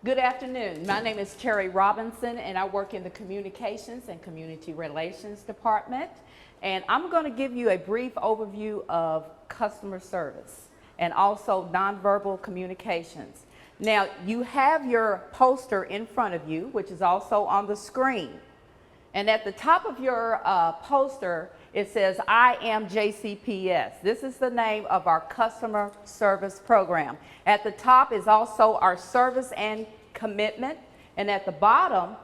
Good afternoon. My name is Terry Robinson, and I work in the Communications and Community Relations Department. And I'm going to give you a brief overview of customer service and also nonverbal communications. Now, you have your poster in front of you, which is also on the screen. And at the top of your poster, it says, I am JCPS. This is the name of our customer service program. At the top is also our service and commitment. And at the bottom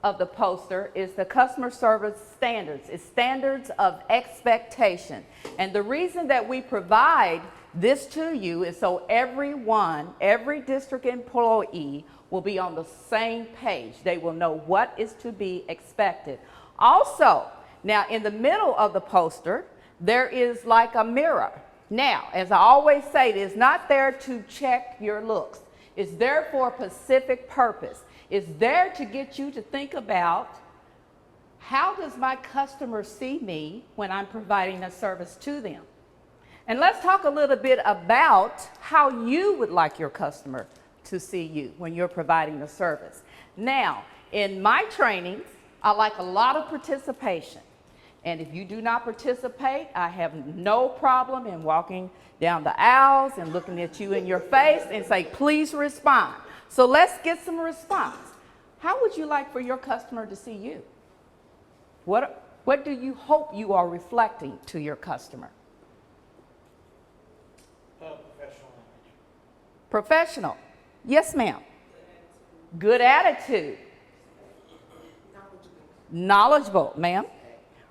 of the poster is the customer service standards. It's standards of expectation. And the reason that we provide this to you is so every district employee will be on the same page. They will know what is to be expected. Also, now in the middle of the poster, there is like a mirror. Now, as I always say, it is not there to check your looks. It's there for a specific purpose. It's there to get you to think about, how does my customer see me when I'm providing a service to them? And let's talk a little bit about how you would like your customer to see you when you're providing the service. Now, in my trainings, I like a lot of participation. And if you do not participate, I have no problem in walking down the aisles and looking at you in your face and say, please respond. So let's get some response. How would you like for your customer to see you? What do you hope you are reflecting to your customer? Professional. Professional. Yes, ma'am. Good attitude. Knowledgeable, ma'am.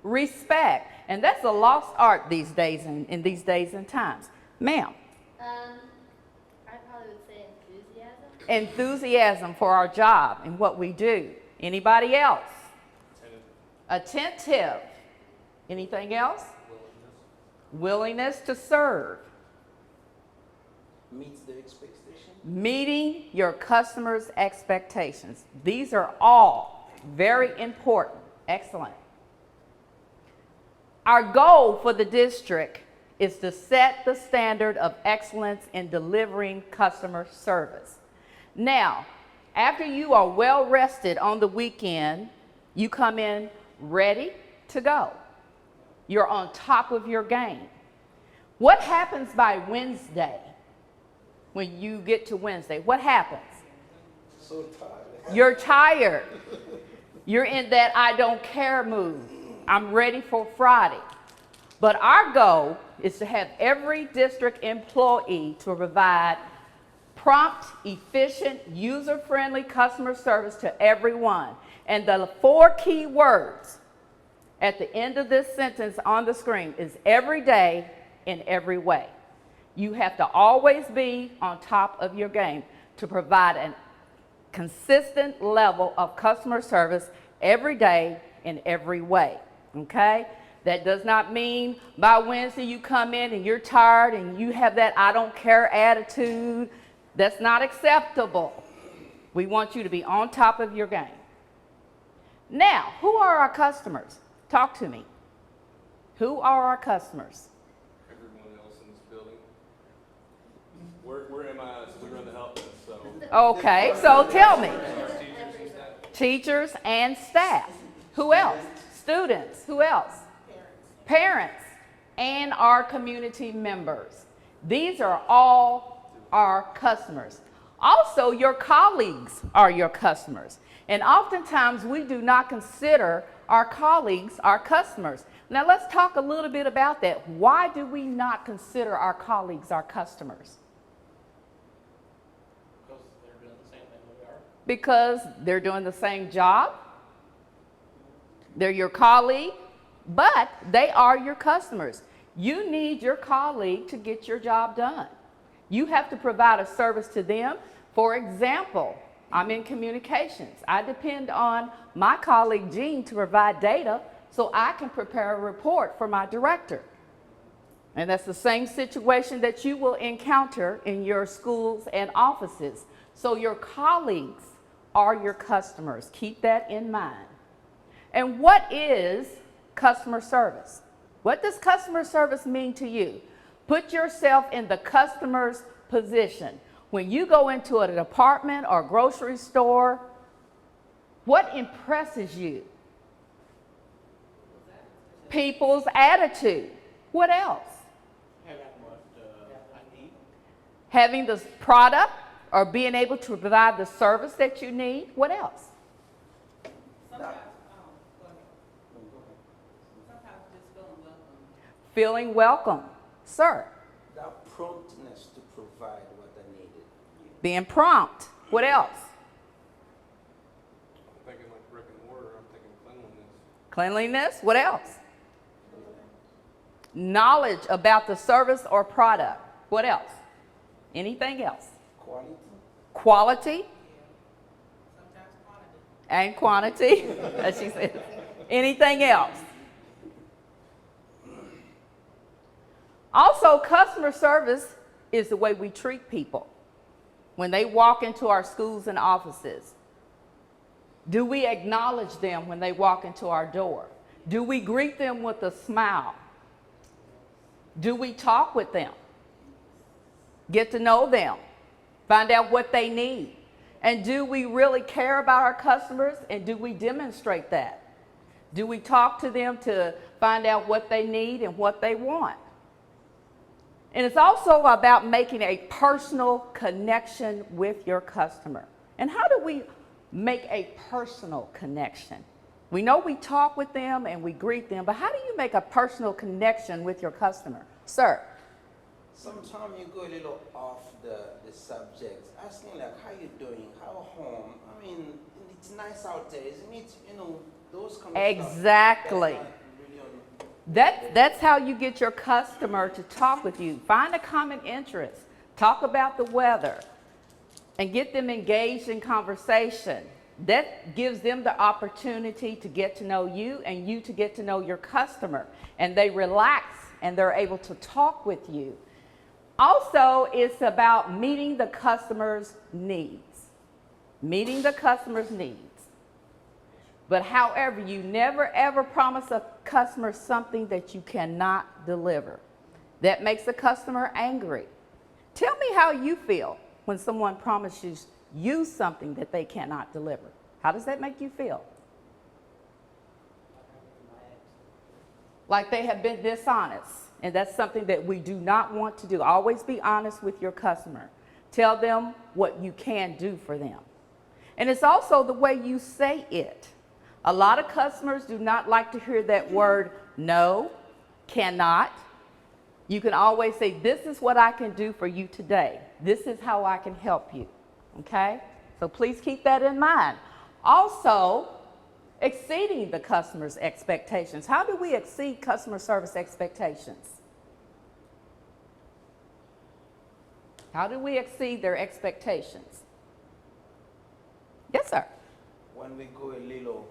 Respect. And that's a lost art these days in these days and times. Ma'am. I probably would say enthusiasm. Enthusiasm for our job and what we do. Anybody else? Attentive. Anything else? Willingness to serve. Meets the expectation. Meeting your customers' expectations. These are all very important. Excellent. Our goal for the district is to set the standard of excellence in delivering customer service. Now, after you are well rested on the weekend, you come in ready to go. You're on top of your game. What happens by Wednesday? When you get to Wednesday, what happens? So tired. You're tired. You're in that I don't care mood. I'm ready for Friday. But our goal is to have every district employee to provide prompt, efficient, user-friendly customer service to everyone. And the 4 key words at the end of this sentence on the screen is every day in every way. You have to always be on top of your game to provide a consistent level of customer service every day in every way, okay? That does not mean by Wednesday you come in and you're tired and you have that I don't care attitude. That's not acceptable. We want you to be on top of your game. Now, who are our customers? Talk to me. Who are our customers? Everyone else in this building. We're MIs, we run the help desk, so. Okay, so tell me. Our teachers and staff. Teachers and staff. Who else? Students. Who else? Parents. And our community members. These are all our customers. Also, your colleagues are your customers. And oftentimes we do not consider our colleagues our customers. Now let's talk a little bit about that. Why do we not consider our colleagues our customers? Because they're doing the same thing we are. Because they're doing the same job. They're your colleague, but they are your customers. You need your colleague to get your job done. You have to provide a service to them. For example, I'm in communications. I depend on my colleague Jean to provide data so I can prepare a report for my director. And that's the same situation that you will encounter in your schools and offices. So your colleagues are your customers. Keep that in mind. And what is customer service? What does customer service mean to you? Put yourself in the customer's position. When you go into a department or grocery store, what impresses you? People's attitude. What else? Having what I need. Having the product or being able to provide the service that you need. What else? Sometimes just feeling welcome. Feeling welcome. Sir, That promptness to provide what I needed. being prompt. What else? I'm thinking like brick and mortar, I'm thinking cleanliness. Cleanliness. What else? Knowledge about the service or product. What else? Anything else? Quality. Quality Sometimes quantity. and quantity, as she said. Anything else? Also, customer service is the way we treat people when they walk into our schools and offices. Do we acknowledge them when they walk into our door? Do we greet them with a smile? Do we talk with them? Get to know them? Find out what they need? And do we really care about our customers, and do we demonstrate that? Do we talk to them to find out what they need and what they want? And it's also about making a personal connection with your customer. And how do we make a personal connection? We know we talk with them and we greet them, but how do you make a personal connection with your customer? Sir, Sometimes you go a little off the subject, asking like, how you doing, how home? I mean, it's nice out there, isn't it? You know, those kind of Exactly. stuff. That's not really on- that's how you get your customer to talk with you. Find a common interest. Talk about the weather and get them engaged in conversation. That gives them the opportunity to get to know you and you to get to know your customer. And they relax and they're able to talk with you. Also, it's about meeting the customer's needs. Meeting the customer's needs. But however, you never ever promise a customer something that you cannot deliver. That makes the customer angry. Tell me how you feel when someone promises you something that they cannot deliver. How does that make you feel? Like they have been dishonest. And that's something that we do not want to do. Always be honest with your customer. Tell them what you can do for them. And it's also the way you say it. A lot of customers do not like to hear that word no, cannot. You can always say, this is what I can do for you today. This is how I can help you. Okay? So please keep that in mind. Also, exceeding the customer's expectations. How do we exceed customer service expectations? How do we exceed their expectations? Yes, sir. When we go a little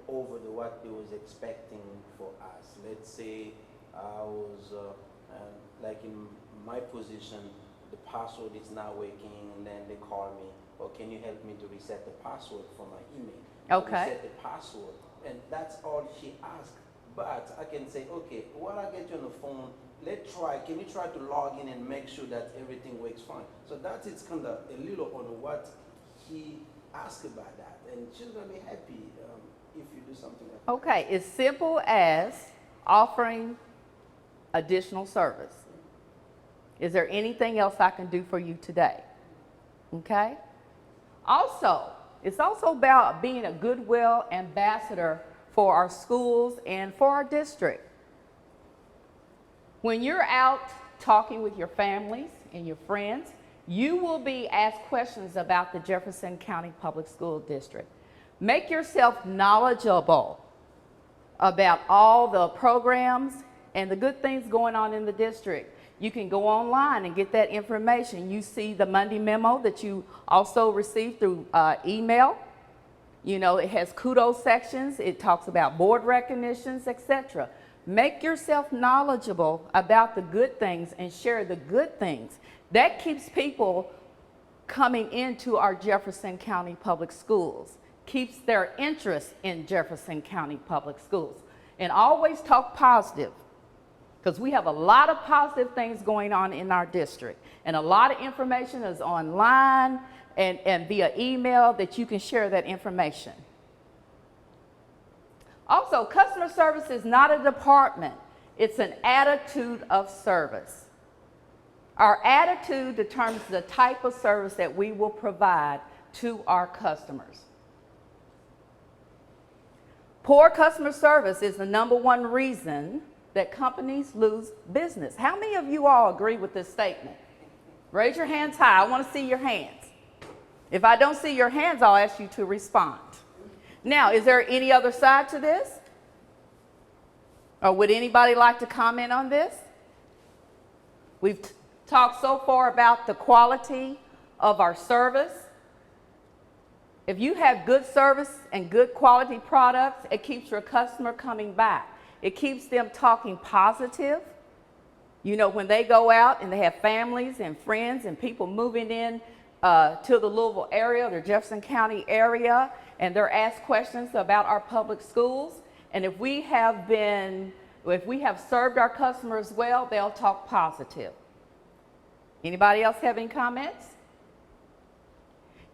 over what they was expecting for us. Let's say I was like in my position, the password is not working, and then they call me, or can you help me to reset the password for my email? Okay. Reset the password, and that's all she asked. But I can say, okay, while I get you on the phone, can you try to log in and make sure that everything works fine? So that is kind of a little on what he asked about that, and she's gonna be happy if you do something like that. Okay, it's simple as offering additional service. Is there anything else I can do for you today? Okay? Also, it's also about being a goodwill ambassador for our schools and for our district. When you're out talking with your families and your friends, you will be asked questions about the Jefferson County Public School District. Make yourself knowledgeable about all the programs and the good things going on in the district. You can go online and get that information. You see the Monday memo that you also received through email. You know, it has kudos sections. It talks about board recognitions, etc. Make yourself knowledgeable about the good things and share the good things. That keeps people coming into our Jefferson County Public Schools, keeps their interest in Jefferson County Public Schools. And always talk positive. because we have a lot of positive things going on in our district, and a lot of information is online and via email that you can share that information. Also, customer service is not a department, it's an attitude of service. Our attitude determines the type of service that we will provide to our customers. Poor customer service is the #1 reason that companies lose business. How many of you all agree with this statement? Raise your hands high. I want to see your hands. If I don't see your hands, I'll ask you to respond. Now, is there any other side to this? Or would anybody like to comment on this? We've talked so far about the quality of our service. If you have good service and good quality products, it keeps your customer coming back. It keeps them talking positive. You know, when they go out and they have families and friends and people moving in to the Louisville area, the Jefferson County area, and they're asked questions about our public schools. And if we have served our customers well, they'll talk positive. Anybody else have any comments?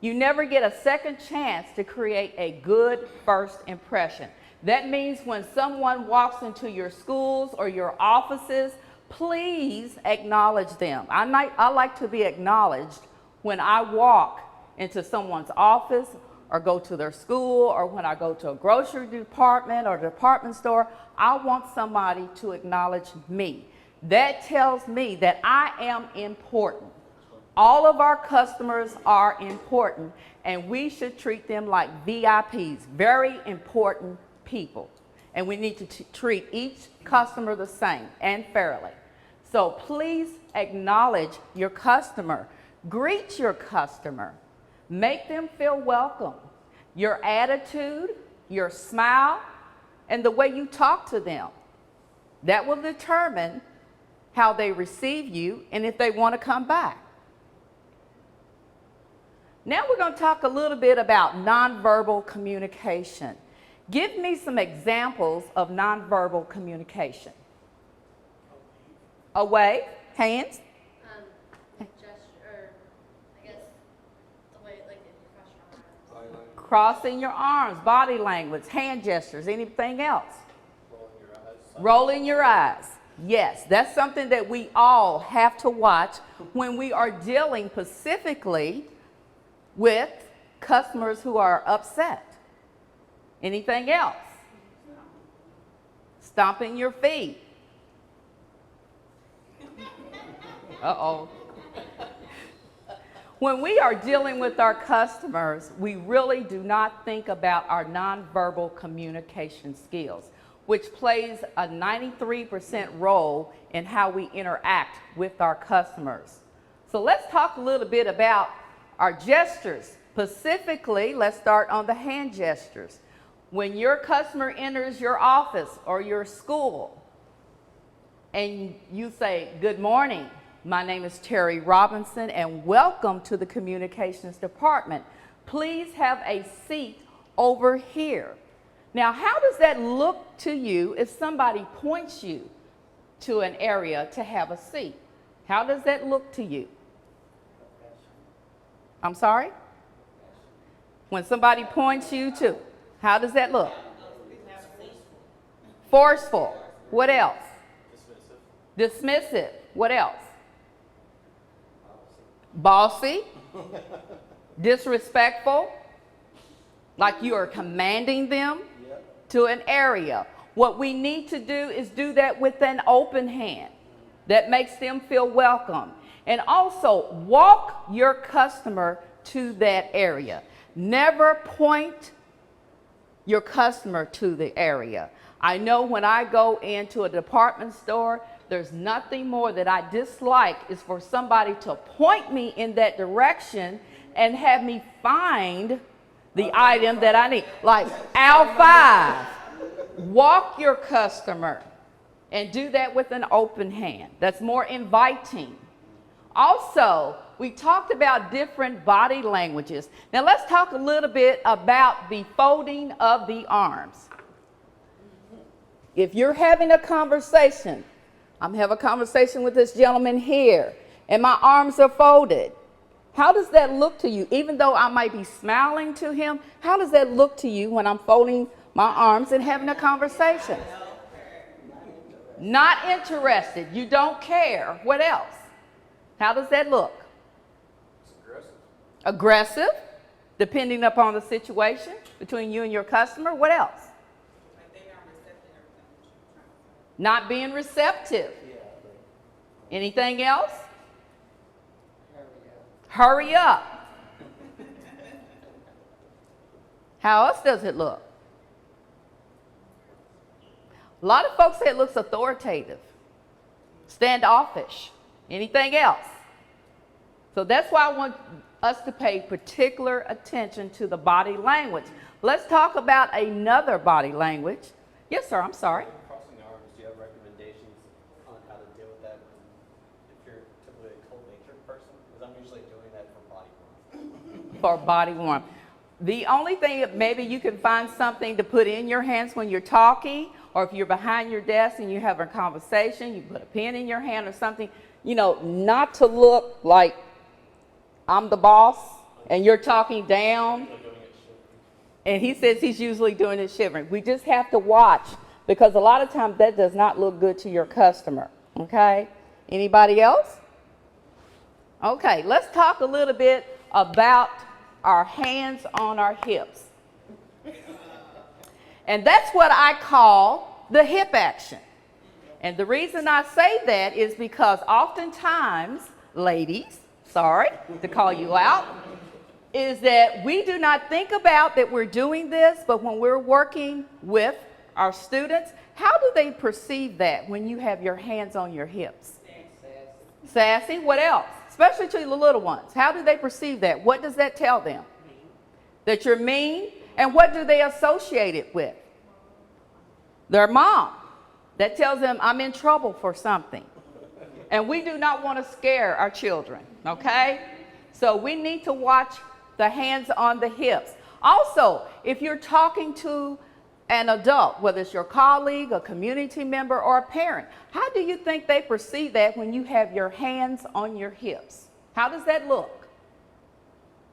You never get a second chance to create a good first impression. That means when someone walks into your schools or your offices, please acknowledge them. I like to be acknowledged when I walk into someone's office or go to their school, or when I go to a grocery department or department store. I want somebody to acknowledge me. That tells me that I am important. All of our customers are important, and we should treat them like VIPs, very important people. And we need to treat each customer the same and fairly. So please acknowledge your customer. Greet your customer. Make them feel welcome. Your attitude, your smile, and the way you talk to them, that will determine how they receive you and if they want to come back. Now we're going to talk a little bit about nonverbal communication. Give me some examples of nonverbal communication. A wave, hands. Gesture, or I guess the way, like, if you cross your arms. Crossing your arms, body language, hand gestures, anything else? Rolling your eyes. Yes, that's something that we all have to watch when we are dealing specifically with customers who are upset. Anything else? Stomping your feet. Uh-oh. When we are dealing with our customers, we really do not think about our nonverbal communication skills, which plays a 93% role in how we interact with our customers. So let's talk a little bit about our gestures. Specifically, let's start on the hand gestures. When your customer enters your office or your school and you say, "Good morning, my name is Terry Robinson and welcome to the communications department. Please have a seat over here." Now, how does that look to you if somebody points you to an area to have a seat? How does that look to you? I'm sorry? When somebody points you to, how does that look? Forceful. What else? Dismissive. What else? Bossy. Disrespectful. Like you are commanding them to an area. What we need to do is do that with an open hand that makes them feel welcome. And also walk your customer to that area. Never point your customer to the area. I know when I go into a department store, there's nothing more that I dislike is for somebody to point me in that direction and have me find the item that I need. Like aisle 5, walk your customer and do that with an open hand. That's more inviting. Also, we talked about different body languages. Now let's talk a little bit about the folding of the arms. If you're having a conversation I'm having a conversation with this gentleman here, and my arms are folded. How does that look to you? Even though I might be smiling to him, how does that look to you when I'm folding my arms and having a conversation? Not interested. You don't care. What else? How does that look? It's aggressive. Aggressive, depending upon the situation between you and your customer. What else? Like they aren't receptive to everything that you're trying to say. Not being receptive. Yeah, Anything else? Hurry up. How else does it look? A lot of folks say it looks authoritative, standoffish. Anything else? So that's why I want us to pay particular attention to the body language. Let's talk about another body language. Yes, sir, I'm sorry. Crossing the arms, do you have recommendations on how to deal with that if you're typically a cold-natured person? Because I'm usually doing that for body warmth. For body warmth. The only thing that maybe you can find something to put in your hands when you're talking, or if you're behind your desk and you're having a conversation, you put a pen in your hand or something, you know, not to look like I'm the boss and you're talking down. And he says he's usually doing it shivering. We just have to watch, because a lot of times that does not look good to your customer. Okay? Anybody else? Okay, let's talk a little bit about our hands on our hips. And that's what I call the hip action. And the reason I say that is because oftentimes, ladies, sorry to call you out, is that we do not think about that we're doing this, but when we're working with our students, how do they perceive that when you have your hands on your hips? Sassy. What else? Especially to the little ones. How do they perceive that? What does that tell them? That you're mean? And what do they associate it with? Their mom. That tells them I'm in trouble for something. And we do not want to scare our children, okay? So we need to watch the hands on the hips. Also, if you're talking to an adult, whether it's your colleague, a community member, or a parent, how do you think they perceive that when you have your hands on your hips? How does that look?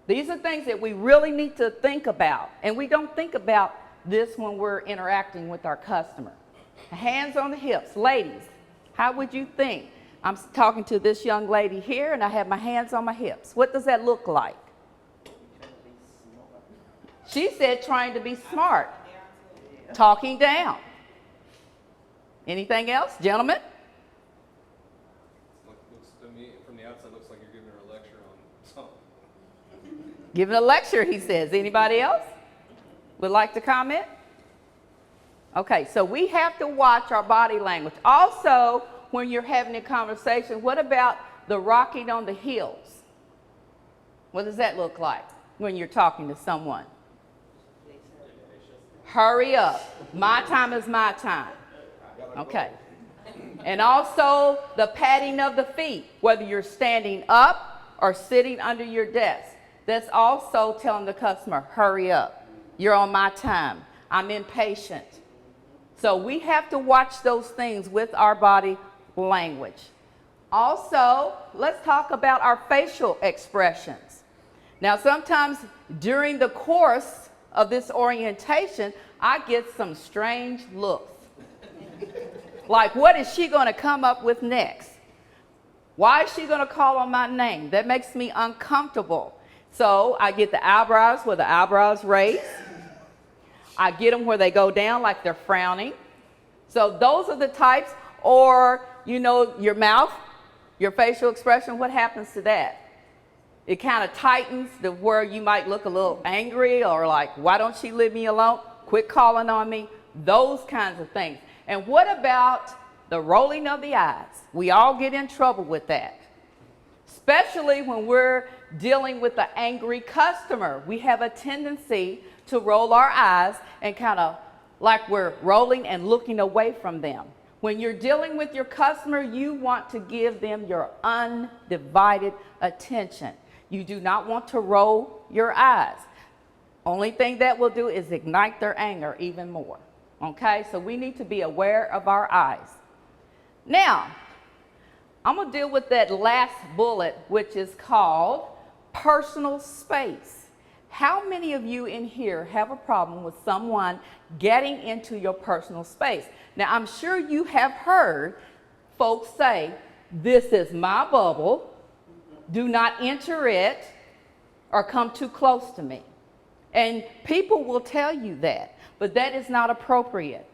These are things that we really need to think about, and we don't think about this when we're interacting with our customer. Hands on the hips. Ladies, how would you think? I'm talking to this young lady here, and I have my hands on my hips. What does that look like? She said trying to be smart. Talking down. Anything else, gentlemen? Looks to me, from the outside, looks like you're giving her a lecture on something. Giving a lecture, he says. Anybody else would like to comment? Okay, so we have to watch our body language. Also, when you're having a conversation, what about the rocking on the heels? What does that look like when you're talking to someone? Hurry up. My time is my time. Okay. And also the patting of the feet, whether you're standing up or sitting under your desk. That's also telling the customer, hurry up. You're on my time. I'm impatient. So we have to watch those things with our body language. Also, let's talk about our facial expressions. Now, sometimes during the course of this orientation, I get some strange looks. Like, what is she going to come up with next? Why is she going to call on my name? That makes me uncomfortable. So I get the eyebrows where the eyebrows raise. I get them where they go down like they're frowning. So those are the types. Or, you know, your mouth, your facial expression, what happens to that? It kind of tightens to where you might look a little angry or like, why don't she leave me alone? Quit calling on me. Those kinds of things. And what about the rolling of the eyes? We all get in trouble with that. Especially when we're dealing with an angry customer. We have a tendency to roll our eyes and kind of like we're rolling and looking away from them. When you're dealing with your customer, you want to give them your undivided attention. You do not want to roll your eyes. Only thing that will do is ignite their anger even more. Okay, so we need to be aware of our eyes. Now, I'm going to deal with that last bullet, which is called personal space. How many of you in here have a problem with someone getting into your personal space? Now, I'm sure you have heard folks say, this is my bubble, do not enter it or come too close to me. And people will tell you that, but that is not appropriate,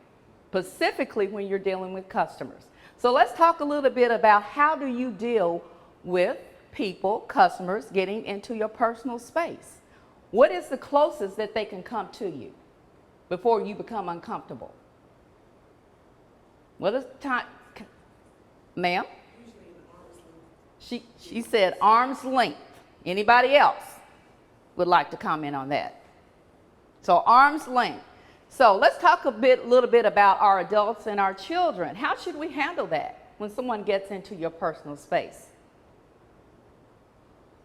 specifically when you're dealing with customers. So let's talk a little bit about how do you deal with people, customers, getting into your personal space. What is the closest that they can come to you before you become uncomfortable? What is time, ma'am? She said arm's length. Anybody else would like to comment on that? So arm's length. So let's talk a little bit about our adults and our children. How should we handle that when someone gets into your personal space?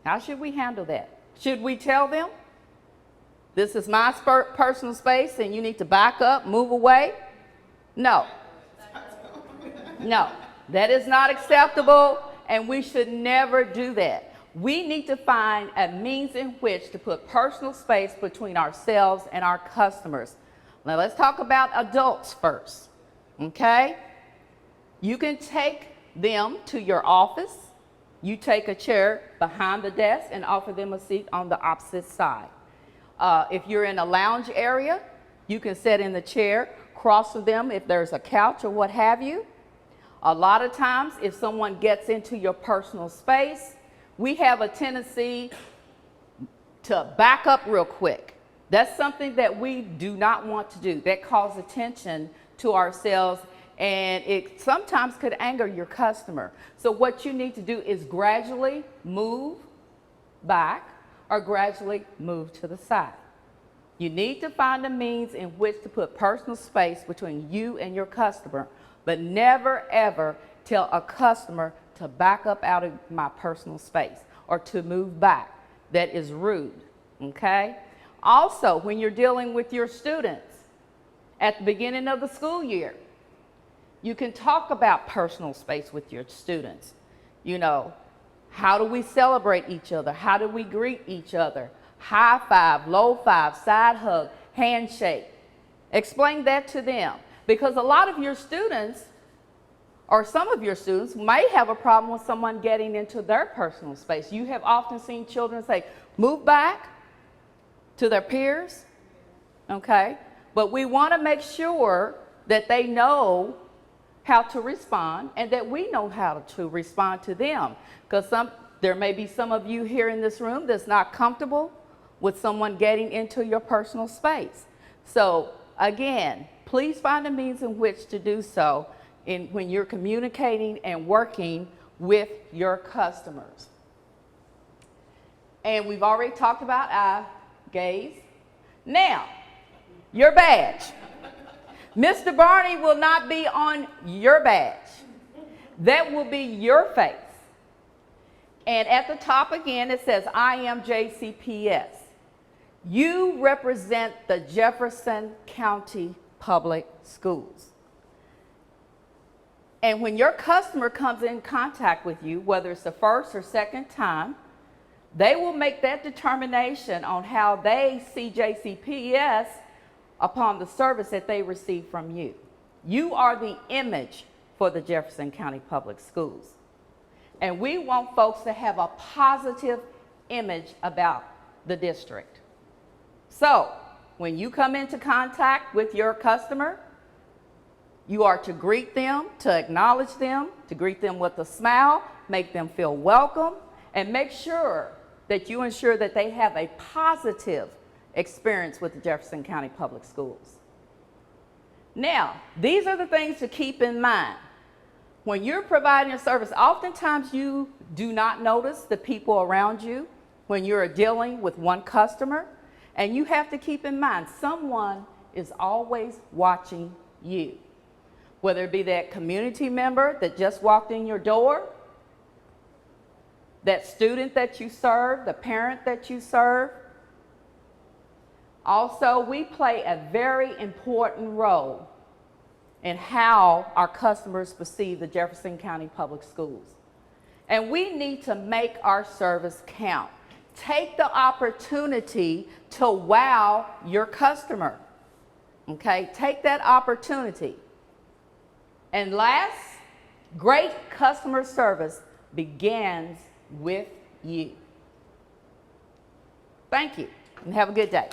How should we handle that? Should we tell them, this is my personal space and you need to back up, move away? No. No, that is not acceptable, and we should never do that. We need to find a means in which to put personal space between ourselves and our customers. Now let's talk about adults first, okay? You can take them to your office. You take a chair behind the desk and offer them a seat on the opposite side. If you're in a lounge area, you can sit in the chair, cross to them if there's a couch or what have you. A lot of times, if someone gets into your personal space, we have a tendency to back up real quick. That's something that we do not want to do. That calls attention to ourselves, and it sometimes could anger your customer. So what you need to do is gradually move back or gradually move to the side. You need to find a means in which to put personal space between you and your customer, but never ever tell a customer to back up out of my personal space or to move back. That is rude, okay? Also, when you're dealing with your students at the beginning of the school year, you can talk about personal space with your students. You know, how do we celebrate each other? How do we greet each other? High five, low five, side hug, handshake. Explain that to them. Because a lot of your students, or some of your students, may have a problem with someone getting into their personal space. You have often seen children say, move back to their peers, okay? But we want to make sure that they know how to respond and that we know how to respond to them. Because there may be some of you here in this room that's not comfortable with someone getting into your personal space. So again, please find a means in which to do so when you're communicating and working with your customers. And we've already talked about eye gaze. Now, your badge. Mr. Barney will not be on your badge. That will be your face. And at the top again, it says, I am JCPS. You represent the Jefferson County Public Schools. And when your customer comes in contact with you, whether it's the first or second time, they will make that determination on how they see JCPS upon the service that they receive from you. You are the image for the Jefferson County Public Schools. And we want folks to have a positive image about the district. So, when you come into contact with your customer, you are to greet them, to acknowledge them, to greet them with a smile, make them feel welcome, and make sure that you ensure that they have a positive experience with the Jefferson County Public Schools. Now, these are the things to keep in mind. When you're providing a service, oftentimes you do not notice the people around you when you're dealing with one customer, and you have to keep in mind someone is always watching you. Whether it be that community member that just walked in your door, that student that you serve, the parent that you serve. Also, we play a very important role in how our customers perceive the Jefferson County Public Schools. And we need to make our service count. Take the opportunity to wow your customer. Okay, take that opportunity. And last, great customer service begins with you. Thank you, and have a good day.